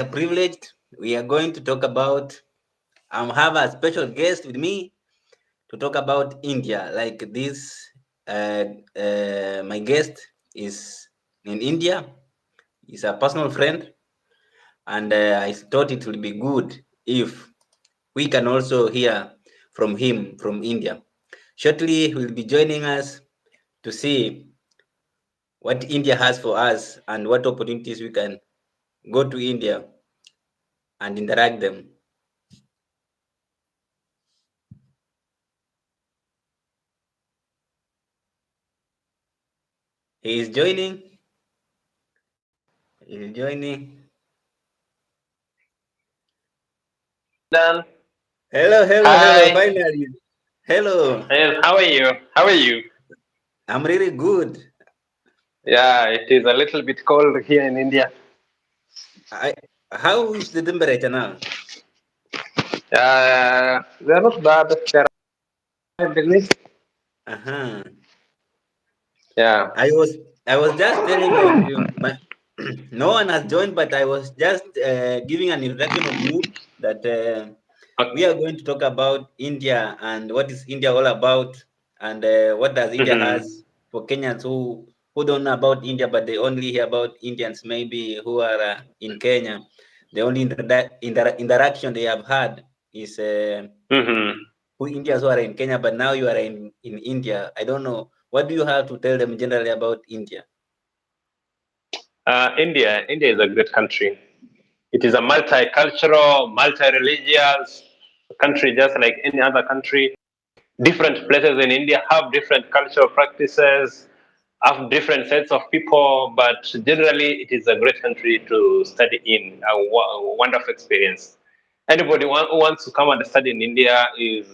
privileged. We are going to talk about. Have a special guest with me to talk about India. Like this, my guest is in India. He's a personal friend, and I thought it would be good if we can also hear from him from India. Shortly, he will be joining us to see what India has for us and what opportunities we can go to India and interact them. He is joining. He is joining. Dan. Hello, hello, hello. Hi. Finally. Hello. Yes, how are you? How are you? I'm really good. Yeah, it is a little bit cold here in India. I how is the temperature now? They're not bad. They're 5 degrees. Uh-huh. Yeah. I was I was just telling like my no one has joined, but I was just giving an introduction of you that we are going to talk about India and what is India all about, and what does India Mm-hmm. has for Kenyans who don't know about India, but they only hear about Indians maybe who are in Kenya. The only interaction they have had is Mm-hmm. who Indians who are in Kenya, but now you are in India. I don't know. What do you have to tell them generally about India? India is a great country. It is a multicultural, multi-religious country, just like any other country. Different places in India have different cultural practices, have different sets of people, but generally it is a great country to study in, a wonderful experience. Anybody who wants to come and study in India is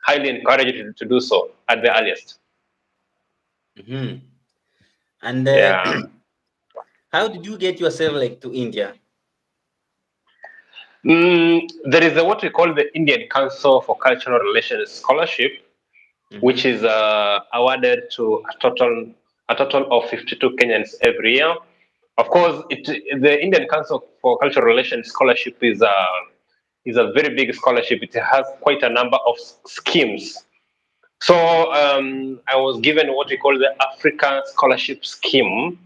highly encouraged to do so at the earliest. Hmm. And Yeah. how did you get yourself like to India? There is what we call the Indian Council for Cultural Relations Scholarship, which Mm-hmm. is awarded to a total of 52 Kenyans every year. Of course, the Indian Council for Cultural Relations Scholarship is a very big scholarship. It has quite a number of schemes. So I was given what we call the Africa Scholarship Scheme,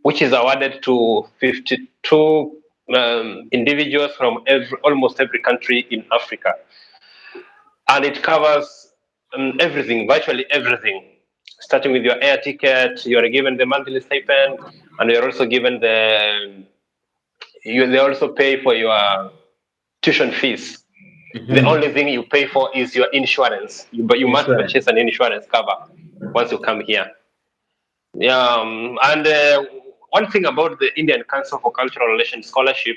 which is awarded to 52 individuals from almost every country in Africa, and it covers everything, virtually everything. Starting with your air ticket, you are given the monthly stipend, and you're also given they also pay for your tuition fees. The only Mm-hmm. thing you pay for is your insurance, but you must Insurance. purchase an insurance cover once you come here. Yeah, and one thing about the Indian Council for Cultural Relations Scholarship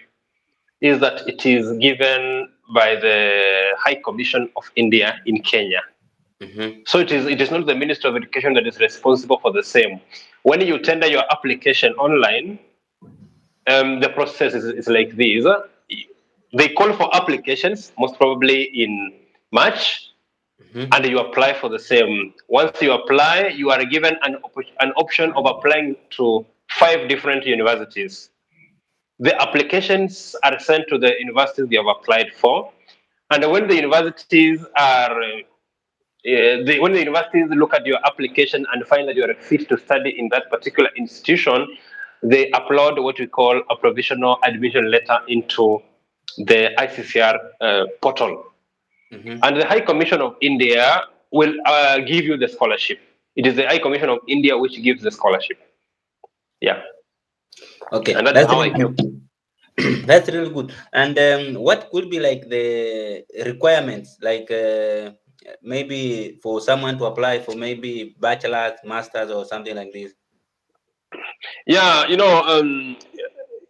is that it is given by the High Commission of India in Kenya. Mm-hmm. So it is not the Ministry of Education that is responsible for the same. When you tender your application online, the process is like this. They call for applications most probably in March, and Mm-hmm. you apply for the same. Once you apply, you are given an option of applying to 5 different universities. The applications are sent to the universities you have applied for, and when the universities when the universities look at your application and find that you are fit to study in that particular institution, they upload what we call a provisional admission letter into the ICCR portal. Mm-hmm. And the High Commission of India will give you the scholarship. It is the High Commission of India which gives the scholarship. Yeah, and Okay, that is that's how I really came. good. That's really good. And what could be like the requirements, like maybe for someone to apply for maybe bachelor's, master's, or something like this? Yeah,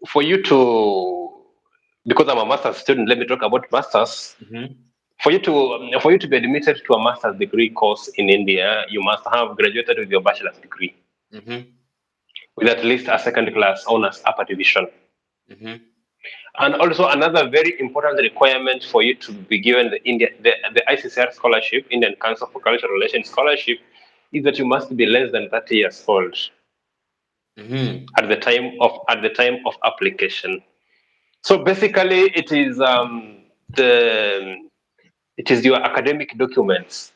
for you to, because I'm a master's student, let me talk about masters. Mm-hmm. For you to be admitted to a master's degree course in India, you must have graduated with your bachelor's degree Mm-hmm. with at least a second class honors upper division. Mm-hmm. And also another very important requirement for you to be given the ICCR scholarship, Indian Council for Cultural Relations scholarship, is that you must be less than 30 years old Mm-hmm. at the time of application. So basically, it is your academic documents.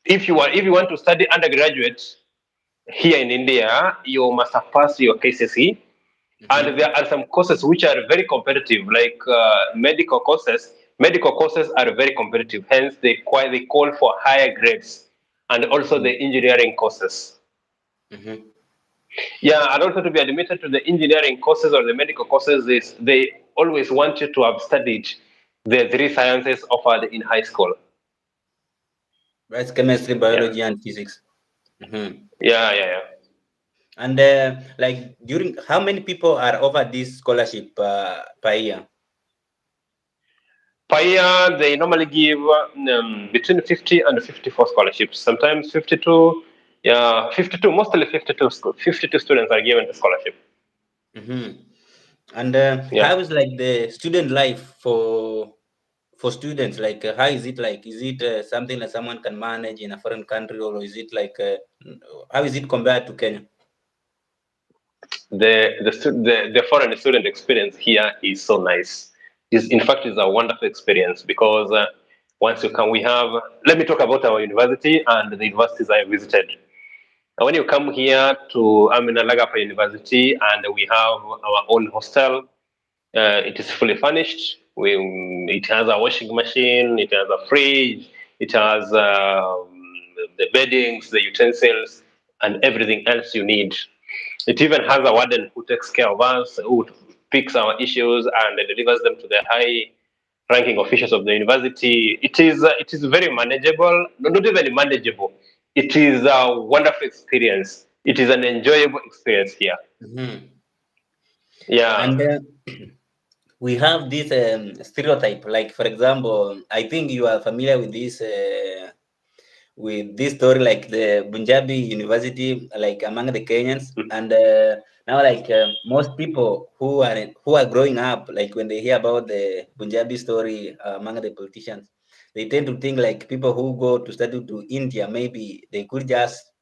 If you want to study undergraduate here in India, you must have passed your KCSE, and there are some courses which are very competitive, like medical courses. Medical courses are very competitive, hence they call for higher grades, and also the engineering courses. Mm-hmm. Yeah, and also to be admitted to the engineering courses or the medical courses is they always want you to have studied the three sciences offered in high school. That's chemistry, Yeah, biology, and physics. Mm-hmm. yeah. And like during how many people are over this scholarship per year? Per year, they normally give between 50 and 54 scholarships. Sometimes 52, yeah, 52, mostly 52, 52 students are given the scholarship. Mm-hmm. And Yeah. how is like the student life for students? Like how is it like? Is it something that someone can manage in a foreign country, or is it like how is it compared to Kenya? The foreign student experience here is so nice. Is in fact is a wonderful experience because once you come, we have. Let me talk about our university and the universities I visited. And when you come here to Amina Lagapa University, and we have our own hostel, it is fully furnished. It has a washing machine, it has a fridge, it has the beddings, the utensils, and everything else you need. It even has a warden who takes care of us, who picks our issues and delivers them to the high ranking officials of the university. It is very manageable, not even manageable. It is a wonderful experience. It is an enjoyable experience here. Mm-hmm. Yeah. And we have this stereotype. Like for example, I think you are familiar with this story, like the Punjabi University, like among the Kenyans, and now like most people who are growing up, like when they hear about the Punjabi story among the politicians, they tend to think like people who go to study to India, maybe they could just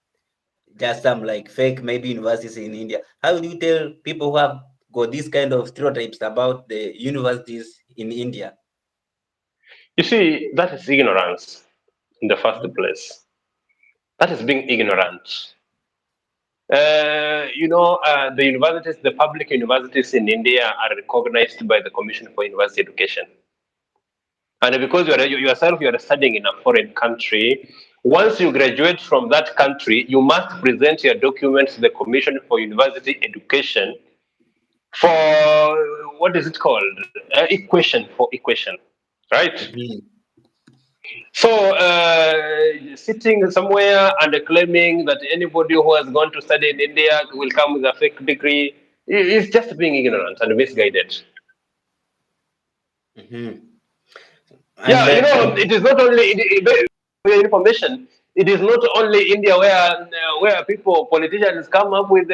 some like fake maybe universities in India. How do you tell people who have got these kind of stereotypes about the universities in India? You see, that is ignorance in the first place. That is being ignorant. The universities, the public universities in India are recognized by the Commission for University Education. And because you are studying in a foreign country, once you graduate from that country, you must present your documents to the Commission for University Education for what is it called? Equation, right? Mhm. So, sitting somewhere and claiming that anybody who has gone to study in India will come with a fake degree is just being ignorant and misguided. Mhm. And Yeah, it is not only for your information. It is not only India where politicians come up with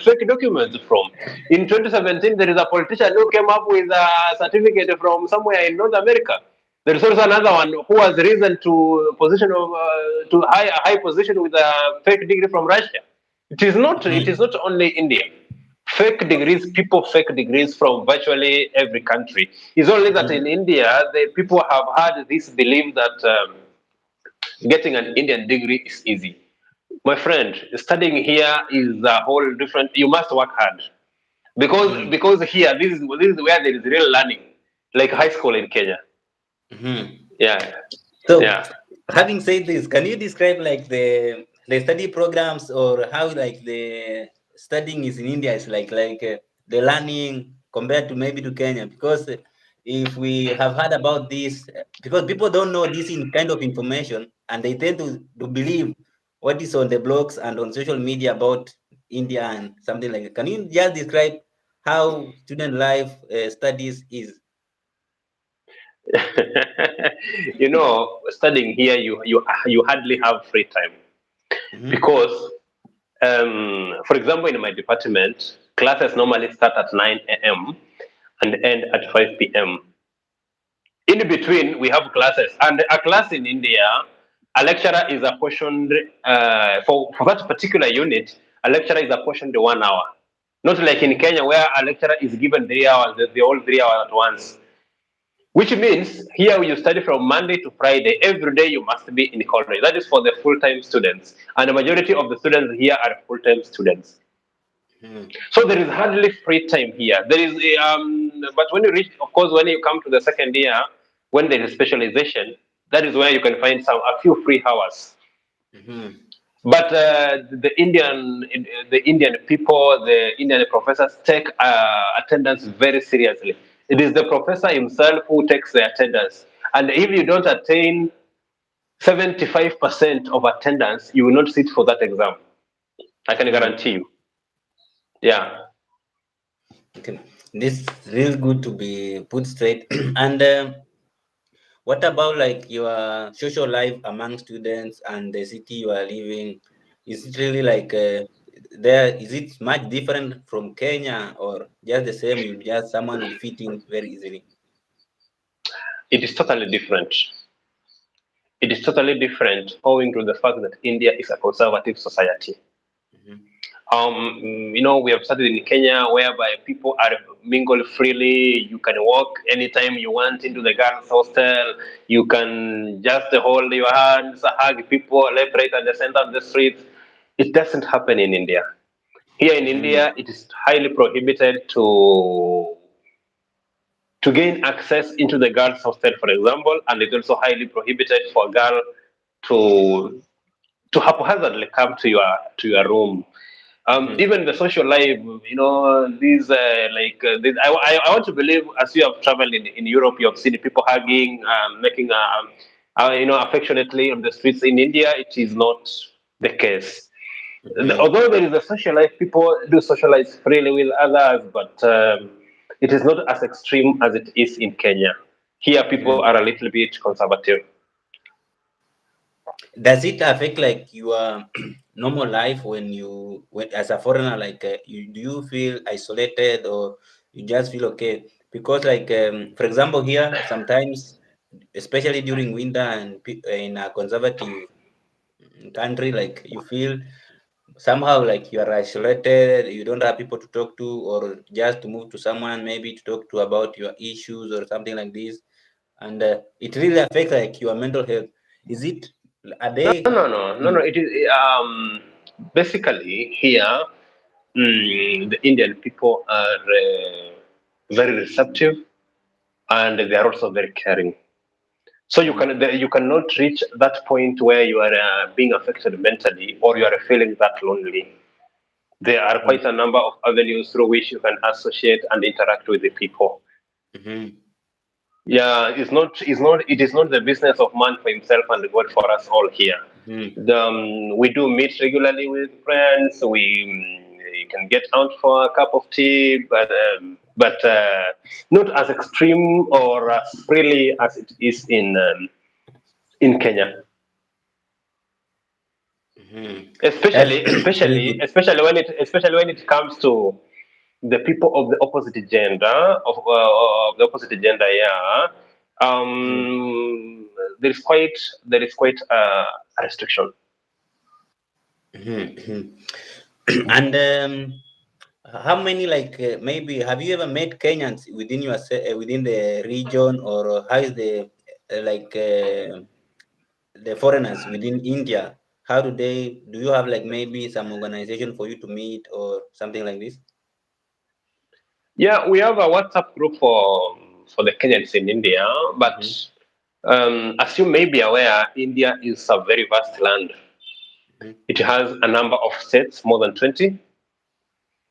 fake documents from. In 2017, there is a politician who came up with a certificate from somewhere in North America. There is also another one who has risen to position of to a high position with a fake degree from Russia. It is not. It is mhm. not only India. Fake degrees, people fake degrees from virtually every country. It's only that in Mhm. India, the people have had this belief that getting an Indian degree is easy. My friend, studying here is a whole different. You must work hard Mhm. because here this is where there is real learning, like high school in Kenya. Mhm. Yeah, So, yeah. having said this, can you describe like the study programs or how like the studying is in India is like the learning compared to maybe to Kenya? Because if we have heard about this, because people don't know this in kind of information and they tend to believe what is on the blogs and on social media about India and something like that. Can you just describe how student life studies is? Studying here, you hardly have free time Mm-hmm. because, for example, in my department, classes normally start at 9 a.m. and end at 5 p.m. In between, we have classes, and a class in India, a lecturer is apportioned for that particular unit. A lecturer is apportioned 1 hour. Not like in Kenya where a lecturer is given 3 hours, the whole 3 hours at once. Which means here you study from Monday to Friday. Every day you must be in college. That is for the full-time students. And the majority of the students here are full-time students. Mm. So there is hardly free time here. There is, but when you reach, of course, when you come to the second year, when there is specialization, that is where you can find a few free hours. Mm-hmm. But the Indian people, the Indian professors take attendance very seriously. It is the professor himself who takes the attendance, and if you don't attain 75% of attendance, you will not sit for that exam. I can Mm-hmm. guarantee you. Yeah. Okay. This is real good to be put straight. And what about like your social life among students and the city you are living? Is it really like there? Is it much different from Kenya or just the same? You just someone will fit in very easily. It is totally different. It is totally different owing to the fact that India is a conservative society. Mm-hmm. We have started in Kenya whereby people are mingle freely. You can walk anytime you want into the girls' hostel. You can just hold your hands, hug people left, right, and the center of the street. It doesn't happen in India. Here in Mm-hmm. India, it is highly prohibited to gain access into the girls' hostel, for example, and it's also highly prohibited for a girl to haphazardly come to your room. Mm-hmm. Even the social life, these I want to believe as you have traveled in Europe, you have seen people hugging, making affectionately on the streets. In India, it is not the case. Mm-hmm. Although there is a social life, people do socialize freely with others, but it is not as extreme as it is in Kenya. Here, people Mm-hmm. are a little bit conservative. Does it affect like your normal life when as a foreigner, like do you feel isolated or you just feel okay? Because like for example here sometimes, especially during winter and in a conservative country, like you feel somehow like you are isolated, you don't have people to talk to, or just to move to someone maybe to talk to about your issues or something like this, and it really affects like your mental health. Is it a No, day? no, no, no, no. It is basically here. The Indian people are very receptive, and they are also very caring. So you cannot reach that point where you are being affected mentally or you are feeling that lonely. There are quite a number of avenues through which you can associate and interact with the people. Mm-hmm. Yeah, it is not the business of man for himself and God for us all here. Mm-hmm. We do meet regularly with friends. You can get out for a cup of tea, but not as extreme or as freely as it is in Kenya. Mm-hmm. That's really good. Especially when it comes to the people of the opposite gender of the opposite gender, yeah. Mm-hmm. There is quite a restriction. Mm-hmm. And how many like maybe have you ever met Kenyans within within the region, or how is the like the foreigners within India? How do you have like maybe some organization for you to meet or something like this? Yeah, we have a WhatsApp group for the Kenyans in India, but Mm-hmm. as you may be aware, India is a very vast land. Mm-hmm. It has a number of states, more than 20,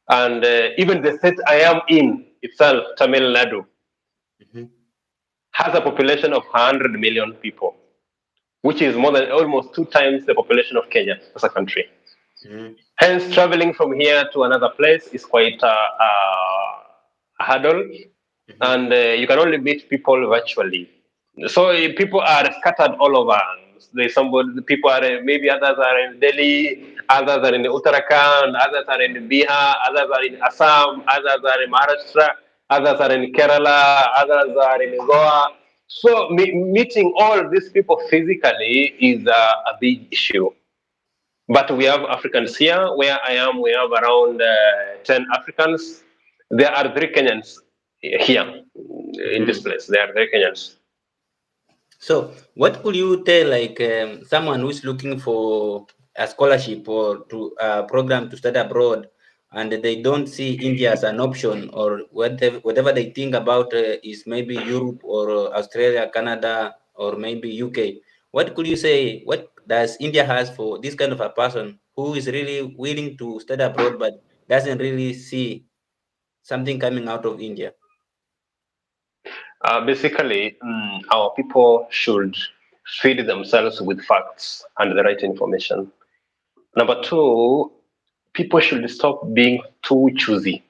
and even the state I am in itself, Tamil Nadu, Mm-hmm. has a population of 100 million people, which is more than almost 2 times the population of Kenya as a country. Mm-hmm. Hence, traveling from here to another place is quite a hurdle, Mm-hmm. and you can only meet people virtually. So people are scattered all over. There's somebody, people are maybe others are in Delhi, others are in Uttarakhand, others are in Bihar, others are in Assam, others are in Maharashtra, others are in Kerala, others are in Goa. So meeting all these people physically is a big issue. But we have Africans here. Where I am, we have around 10 Africans. There are 3 Kenyans here in this place. There are 3 Kenyans. So, what could you tell like someone who's looking for a scholarship or to a program to study abroad, and they don't see India as an option, or whatever they think about is maybe Europe or Australia, Canada, or maybe UK? What could you say? What does India has for this kind of a person who is really willing to study abroad but doesn't really see something coming out of India? Basically, our people should feed themselves with facts and the right information. Number two, people should stop being too choosy.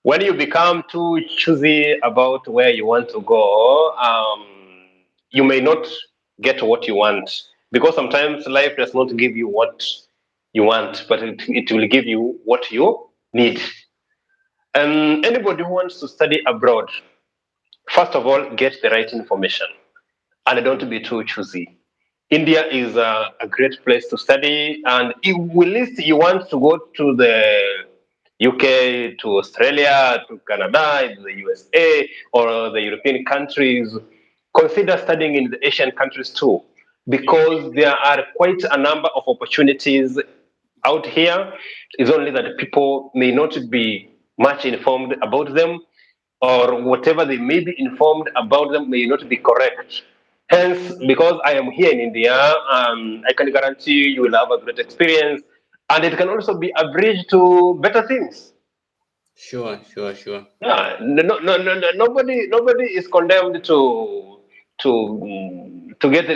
When you become too choosy about where you want to go, you may not get what you want, because sometimes life does not give you what you want, but it will give you what you need. And anybody who wants to study abroad, first of all, get the right information and don't be too choosy. India is a great place to study, and if at least you want to go to the UK, to Australia, to Canada, the USA, or the European countries, consider studying in the Asian countries too, because there are quite a number of opportunities out here. It's only that people may not be much informed about them, or whatever they may be informed about them may not be correct. Hence, because I am here in India, I can guarantee you will have a great experience, and it can also be a bridge to better things. Sure, sure, sure. Yeah, nobody is condemned to get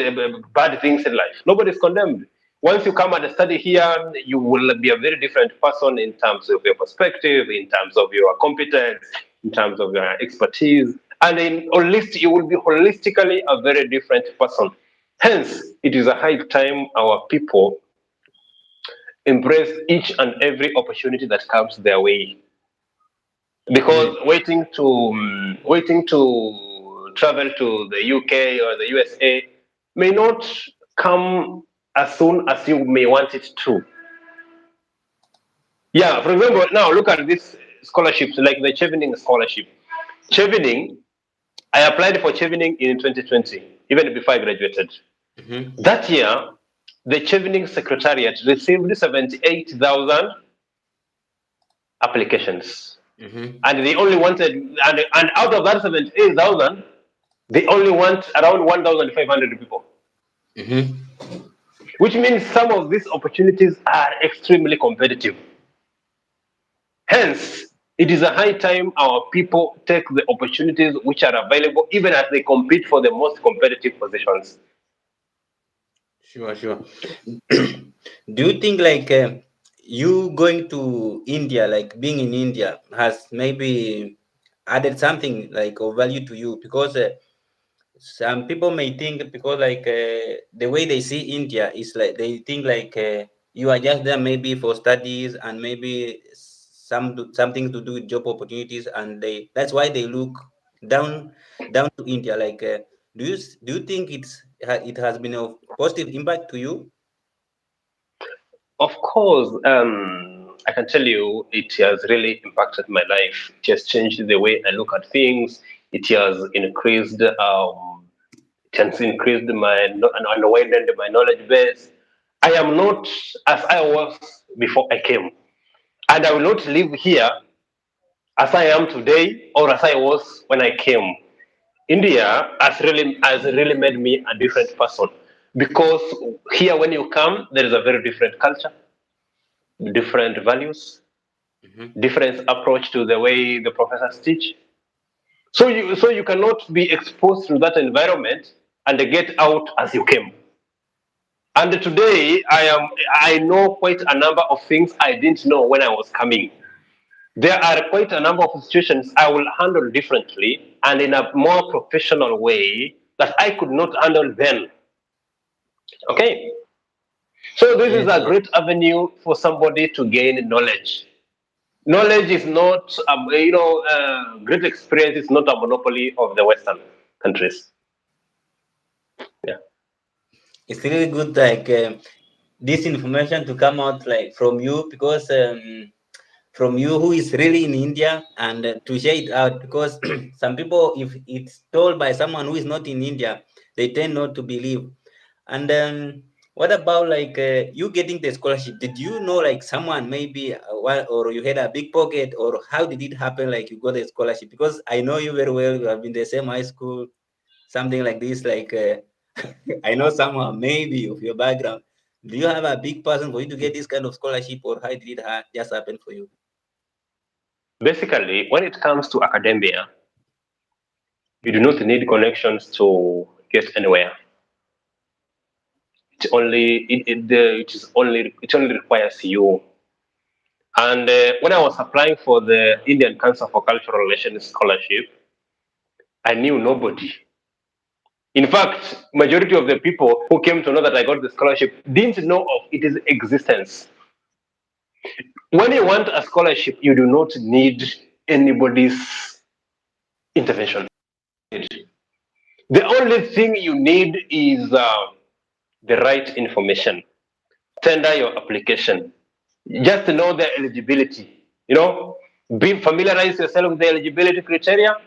bad things in life. Nobody is condemned. Once you come and study here, you will be a very different person in terms of your perspective, in terms of your competence, in terms of your expertise, and in holistic, you will be holistically a very different person. Hence, it is a high time our people embrace each and every opportunity that comes their way, because waiting to travel to the UK or the USA may not come as soon as you may want it to. Yeah, for example, now look at these scholarships, like the Chevening scholarship. Chevening, I applied for Chevening in 2020, even before I graduated. That year, the Chevening Secretariat received 78,000 applications. And they only wanted, and out of that 78,000, they only want around 1,500 people, which means some of these opportunities are extremely competitive. Hence, it is a high time our people take the opportunities which are available, even as they compete for the most competitive positions. Sure, sure. Do you think like you going to India, like being in India, has maybe added something like of value to you? Because some people may think because like the way they see India is like they think like you are just there maybe for studies and maybe something to do with job opportunities, and that's why they look down down to India. Like, do you think it has been of positive impact to you? Of course, I can tell you it has really impacted my life. It has changed the way I look at things. It has increased, and widened my knowledge base. I am not as I was before I came, and I will not live here as I am today or as I was when I came. India has really made me a different person, because here when you come there is a very different culture, different values, different approach to the way the professors teach. So you cannot be exposed to that environment and get out as you came. And today I know quite a number of things I didn't know when I was coming. There are quite a number of situations I will handle differently and in a more professional way that I could not handle then. Okay. So this is Yes, a yes. great avenue for somebody to gain knowledge. Knowledge is not, great experience is not a monopoly of the Western countries. Yeah. It's really good. Like this information to come out like from you, because from you who is really in India, and to share it out, because some people, if it's told by someone who is not in India, they tend not to believe. And what about like you getting the scholarship? Did you know like someone maybe or you had a big pocket, or how did it happen? Like you got a scholarship? Because I know you very well. You have been the same high school, something like this. Like I know someone maybe of your background. Do you have a big person for you to get this kind of scholarship, or how did it just happen for you? Basically, when it comes to academia, you do not need connections to get anywhere. It only requires you. And when I was applying for the Indian Council for Cultural Relations scholarship, I knew nobody. In fact, majority of the people who came to know that I got the scholarship didn't know of its existence. When you want a scholarship, you do not need anybody's intervention. The only thing you need is the right information. Tender your application. Just know the eligibility. Be familiarize yourself with the eligibility criteria,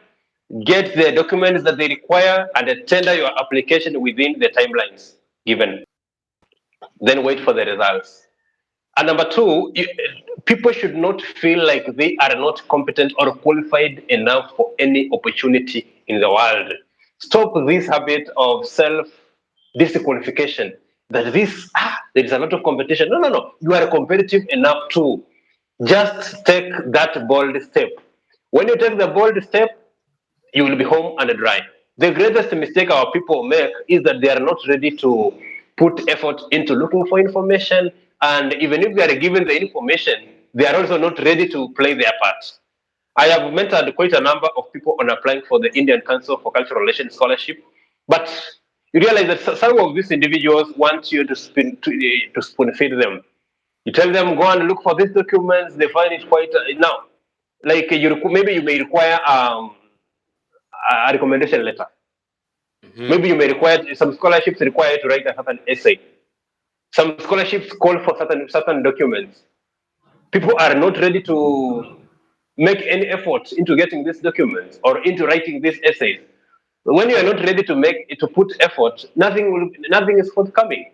get the documents that they require, and then tender your application within the timelines given. Then wait for the results. And number two, people should not feel like they are not competent or qualified enough for any opportunity in the world. Stop this habit of self disqualification. That there is a lot of competition. No, no, no. You are competitive enough too. Just take that bold step. When you take the bold step, you will be home and dry. The greatest mistake our people make is that they are not ready to put effort into looking for information, and even if they are given the information, they are also not ready to play their part. I have mentored quite a number of people on applying for the Indian Council for Cultural Relations scholarship, but you realize that some of these individuals want you to spoon feed them. You tell them go and look for these documents. They find it quite now. Like maybe you may require a recommendation letter. Mm-hmm. Maybe you may require some scholarships require you to write a certain essay. Some scholarships call for certain documents. People are not ready to make any effort into getting these documents or into writing these essays. When you are not ready to put effort, nothing is forthcoming.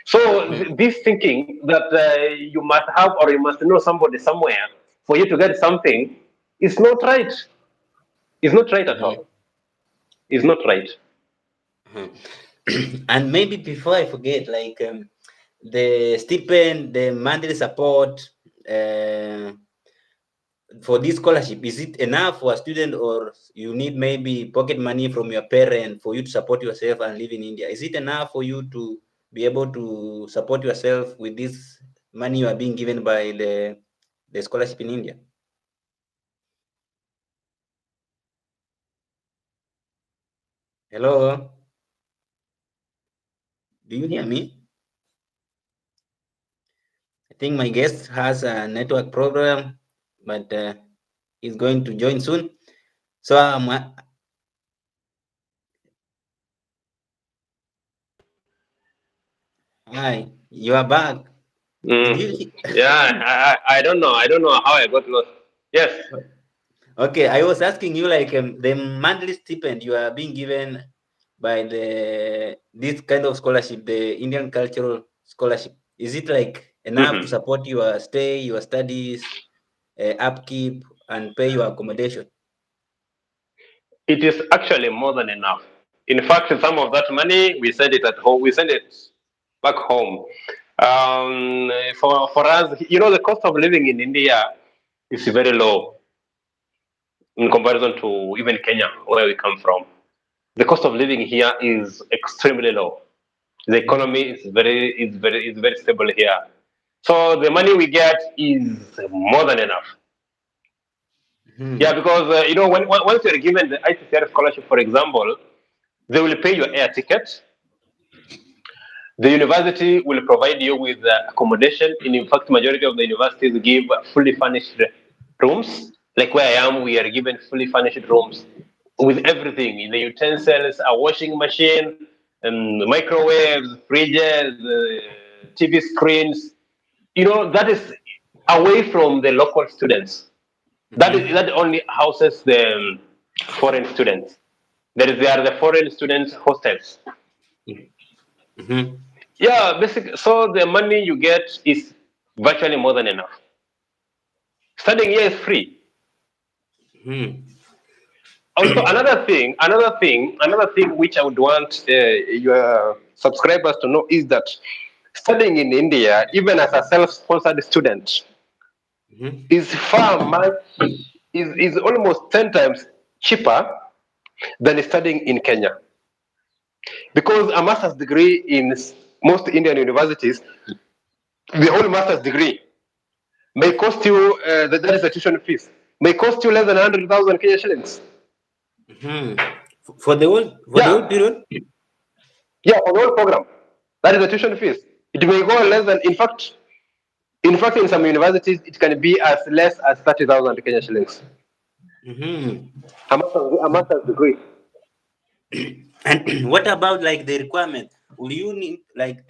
So Mm-hmm. this thinking that you must have or you must know somebody somewhere for you to get something is not right. It's not right at Mm-hmm. all. It's not right. Mhm. And maybe before I forget, like the stipend, the monthly support uh, for this scholarship, is it enough for a student, or you need maybe pocket money from your parent for you to support yourself and live in India? Is it enough for you to be able to support yourself with this money you are being given by the scholarship in India? Hello, do you hear me? I think my guest has a network problem, but he's going to join soon. So hi, you are back. Did Mm. you? Yeah, I don't know. I don't know how I got lost. Yes. Okay, I was asking you like the monthly stipend you are being given by this kind of scholarship, the Indian Cultural Scholarship. Is it like enough to Mhm. support your stay, your studies, upkeep, and pay your accommodation? It is actually more than enough. In fact, some of that money we send it at home. We send it back home. For us, the cost of living in India is very low in comparison to even Kenya, where we come from. The cost of living here is extremely low. The economy is very stable here. So the money we get is more than enough. Yeah, Hmm. because once you're given the ICCR scholarship, for example, they will pay your air ticket. The university will provide you with accommodation. In fact, majority of the universities give fully furnished rooms. Like where I am, we are given fully furnished rooms with everything: in the utensils, a washing machine, microwaves, fridges, TV screens. That is away from the local students. That only houses the foreign students. There are the foreign students hostels. Mm-hmm. Yeah, basically. So the money you get is virtually more than enough. Studying here is free. Mm-hmm. Also, another thing which I would want your subscribers to know is that studying in India, even as a self-sponsored student, Mm-hmm. is far much is almost 10 times cheaper than studying in Kenya. Because a master's degree in most Indian universities, the whole master's degree may cost you that is the tuition fees may cost you less than 100,000 Kenya shillings. Mm-hmm. For the whole Yeah, period. yeah, for the whole program. That is the tuition fees. It may go less than, in fact, in some universities, it can be as less as 30,000 Kenya shillings. Mm-hmm. A master's degree. And what about like the requirement? Will you need like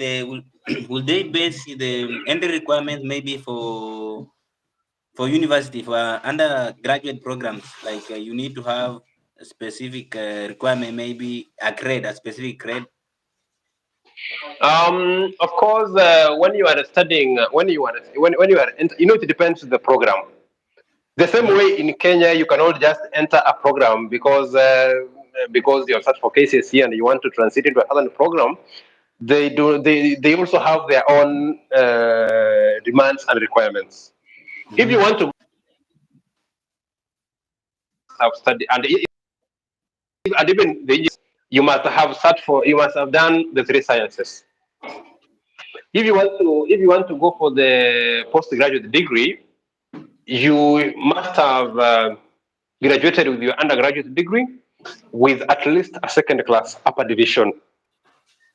will they base the entry requirements maybe for university for undergraduate programs? Like you need to have a specific requirement, maybe a specific grade. Of course, when you are studying, when you are, it depends on the program. The same Mm-hmm. way in Kenya, you cannot just enter a program because you're such for KCSE and you want to transit into a certain program. They also have their own demands and requirements. If you Mm-hmm. want to have studied and even you must have done the three sciences. If you want to go for the postgraduate degree, you must have graduated with your undergraduate degree with at least a second class upper division.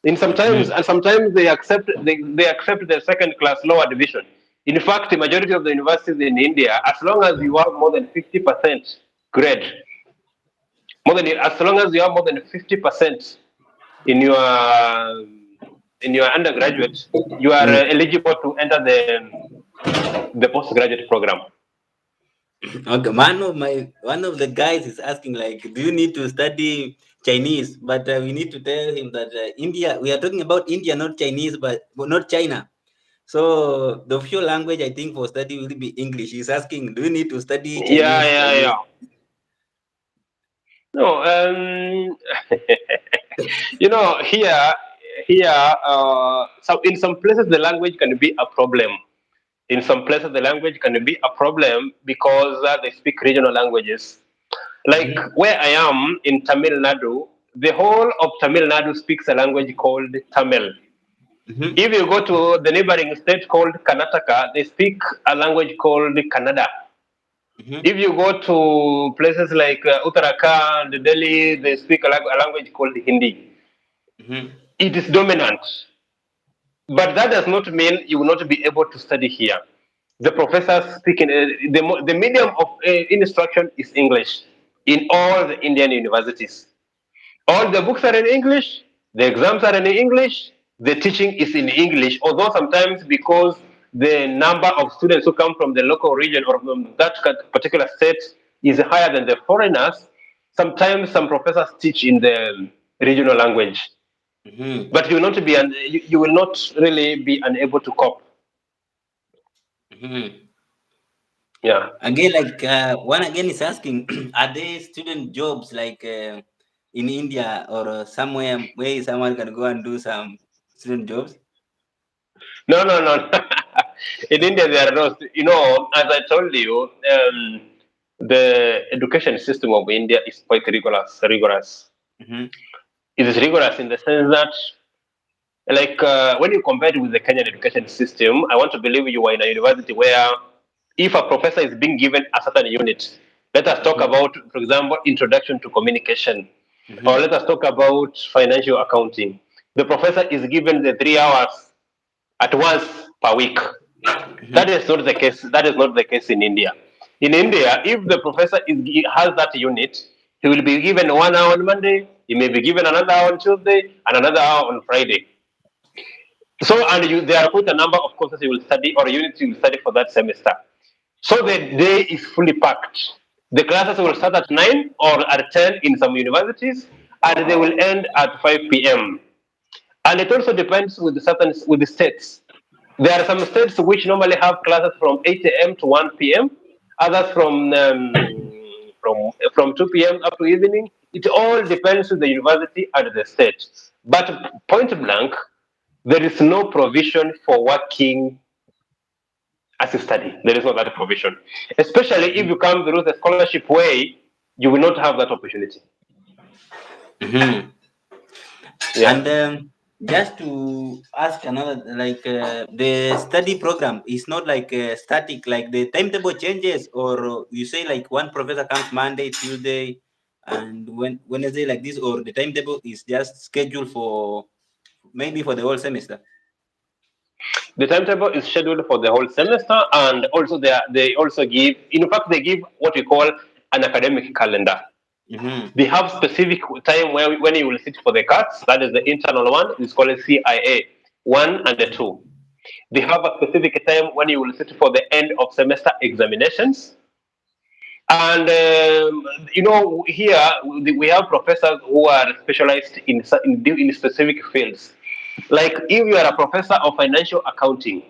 Mm-hmm. Sometimes they accept the second class lower division. In fact, the majority of the universities in India, as long as you have more than 50% grade, as long as you have more than 50% in your undergraduate, you are Mm. eligible to enter the postgraduate program. Okay, one of the guys is asking like, do you need to study Chinese? But we need to tell him that India. We are talking about India, not Chinese, but not China. So the official language I think for study will be English. He's asking, do you need to study Yeah, Chinese? yeah, yeah. No, here, so in some places the language can be a problem. In some places the language can be a problem because they speak regional languages. Like Mm-hmm. where I am in Tamil Nadu, the whole of Tamil Nadu speaks a language called Tamil. Mm-hmm. If you go to the neighboring state called Karnataka, they speak a language called Kannada. Mm-hmm. If you go to places like Uttarakhand, Delhi, they speak a language called Hindi. Mm-hmm. It is dominant, but that does not mean you will not be able to study here. The professors speak the medium of instruction is English in all the Indian universities. All the books are in English, the exams are in English, the teaching is in English, although sometimes because the number of students who come from the local region or from that particular state is higher than the foreigners, sometimes some professors teach in the regional language. Mm-hmm. But you will not really be unable to cope. Mm-hmm. Yeah. Again, like one again is asking, are there student jobs like in India or somewhere where someone can go and do some student jobs? No, no, no. In India, there are no, as I told you, the education system of India is quite rigorous. Mm-hmm. It is rigorous in the sense that, like, when you compare it with the Kenyan education system, I want to believe you are in a university where if a professor is being given a certain unit, let us talk Mm-hmm. about, for example, introduction to communication, or Mm-hmm. let us talk about financial accounting. The professor is given the 3 hours at once per week. That Mm-hmm. is not the case. That is not the case in India. In India, if the professor has that unit, he will be given 1 hour on Monday. He may be given another hour on Tuesday and another hour on Friday. So, and there are quite a number of courses you will study or units you will study for that semester. So the day is fully packed. The classes will start at 9 or at 10 in some universities, and they will end at 5 p.m. And it also depends with the states. There are some states which normally have classes from 8 a.m. to 1 p.m. Others from 2 p.m. up to evening. It all depends with the university and the state. But point blank, there is no provision for working as you study. There is no that provision. Especially if you come through the scholarship way, you will not have that opportunity. Mm-hmm. Yeah. And just to ask another, like the study program is not like static, like the timetable changes, or you say like one professor comes Monday, Tuesday, and Wednesday like this, or the timetable is just scheduled for maybe for the whole semester. The timetable is scheduled for the whole semester, and also they also give, in fact, they give what we call an academic calendar. Mm-hmm. They have specific time where when you will sit for the cuts. That is the internal one. It's called CIA 1 and 2. They have a specific time when you will sit for the end of semester examinations. And here we have professors who are specialized in specific fields. Like if you are a professor of financial accounting,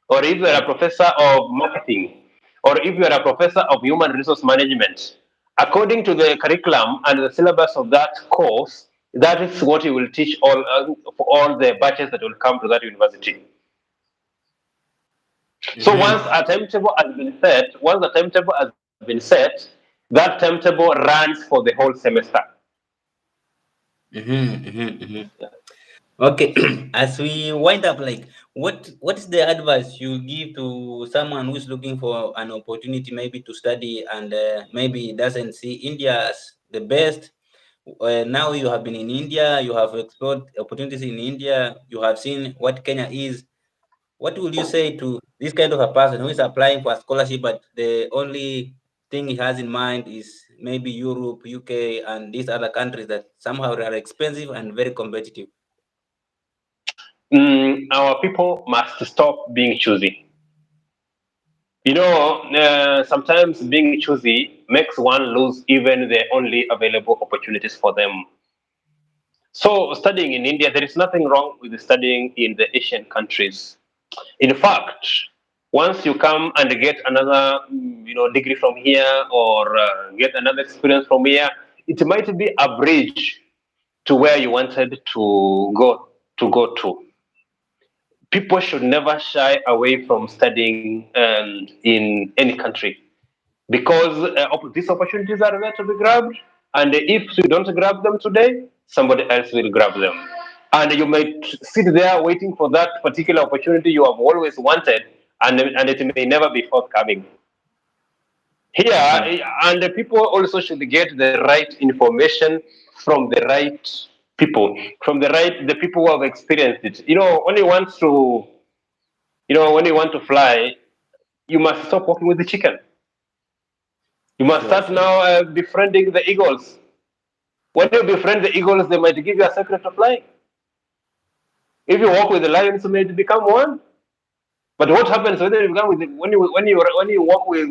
or if you are a professor of marketing, or if you are a professor of human resource management, according to the curriculum and the syllabus of that course, that is what you will teach for all the batches that will come to that university. So once Mm-hmm. a timetable has been set, that timetable runs for the whole semester. Mm-hmm. Mm-hmm. Mm-hmm. Okay, as we wind up, like what is the advice you give to someone who's looking for an opportunity, maybe to study, and maybe doesn't see India as the best? Now you have been in India, you have explored opportunities in India, you have seen what Kenya is. What would you say to this kind of a person who is applying for a scholarship, but the only thing he has in mind is maybe Europe, UK, and these other countries that somehow are expensive and very competitive? Our people must stop being choosy. Sometimes being choosy makes one lose even the only available opportunities for them. So, studying in India, there is nothing wrong with studying in the Asian countries. In fact, once you come and get another, degree from here or get another experience from here, it might be a bridge to where you wanted to go to. People should never shy away from studying in any country because these opportunities are there to be grabbed, and if you don't grab them today, somebody else will grab them, and you might sit there waiting for that particular opportunity you have always wanted, and it may never be forthcoming here. Mm-hmm. And the people also should get the right information from the right people, from the people who have experienced it. When you want to fly, you must stop working with the chicken. You must Sure, start sure. now befriending the eagles. When you befriend the eagles, they might give you a secret of flying. If you walk with the lions, you may become one. But what happens when you become with when you walk with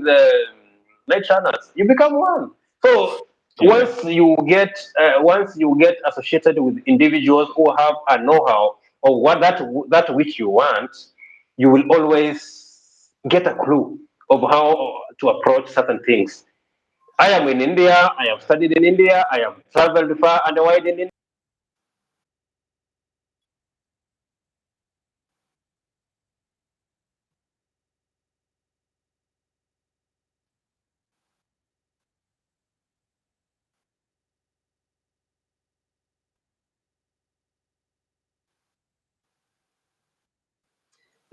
night runners? You become one. So Yeah. once you get associated with individuals who have a know-how of what that which you want, you will always get a clue of how to approach certain things. I am in India. I have studied in India. I have traveled far and wide in India.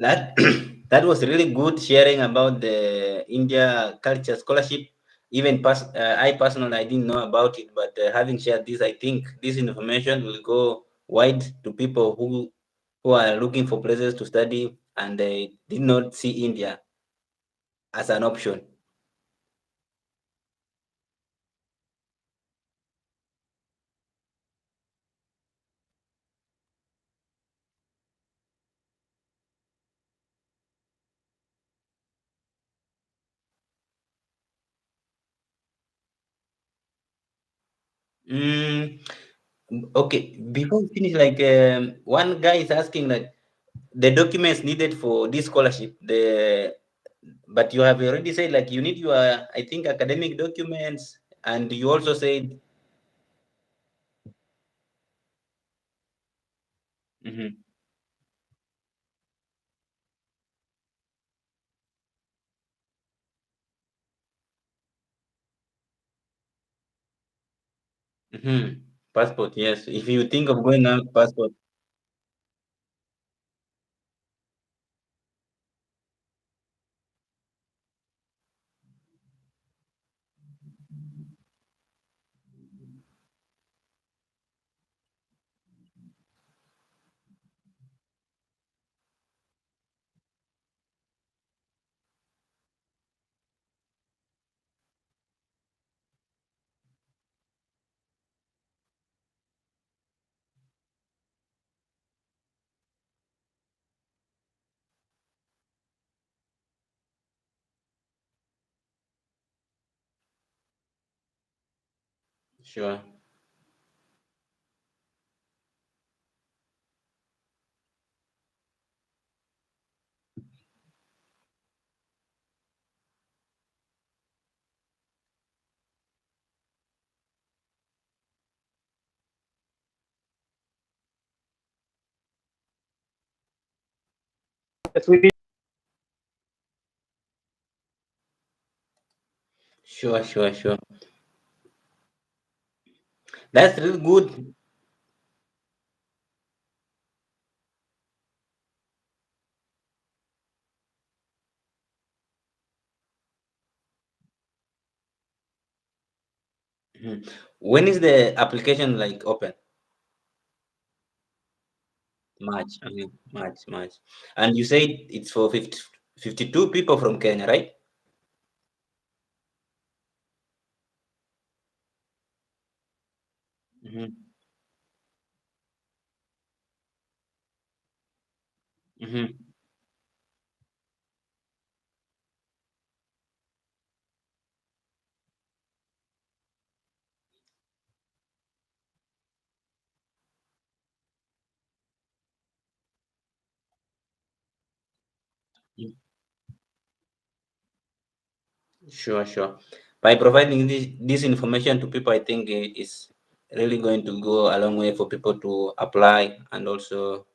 That that was really good sharing about the India culture scholarship. Even I personally I didn't know about it, but having shared this, I think this information will go wide to people who are looking for places to study and they did not see India as an option. Mm, okay, before we finish, like one guy is asking like the documents needed for this scholarship. But you have already said like you need your, I think, academic documents, and you also said. Mhm, passport, yes. If you think of going out, passport. Sure. Yes, we did. Sure, sure, sure. That's really good. Mhm. When is the application like open? March. March, March. And you said it's for 52 people from Kenya, right? Hmm. Hmm. Sure, sure. By providing this information to people, I think it's really going to go a long way for people to apply and also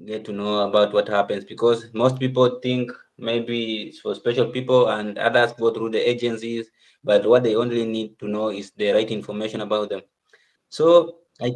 get to know about what happens, because most people think maybe it's for special people and others go through the agencies, but what they only need to know is the right information about them. So I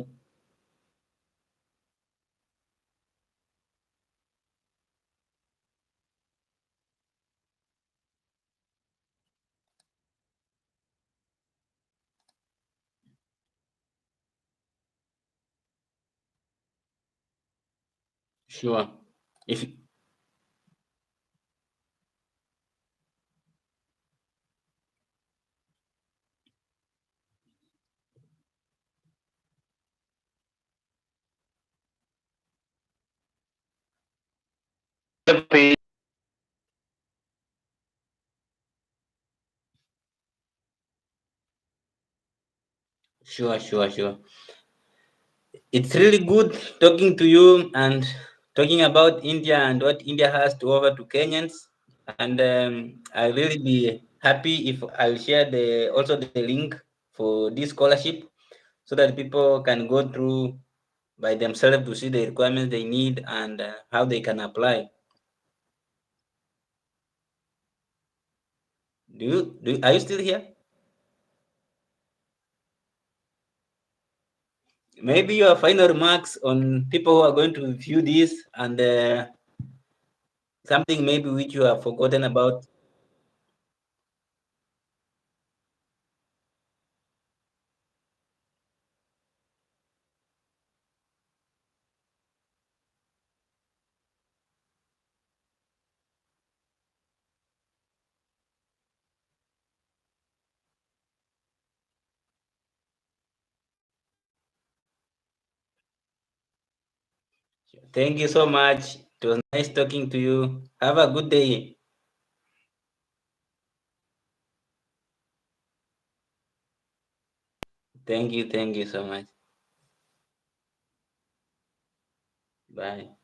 sure if sure, sure, sure. It's really good talking to you and talking about India and what India has to offer to Kenyans. And I'll really be happy if I'll share the also the link for this scholarship so that people can go through by themselves to see the requirements they need and how they can apply. Are you still here? Maybe your final remarks on people who are going to view this and something maybe which you have forgotten about. Thank you so much. It was nice talking to you. Have a good day. Thank you so much. Bye.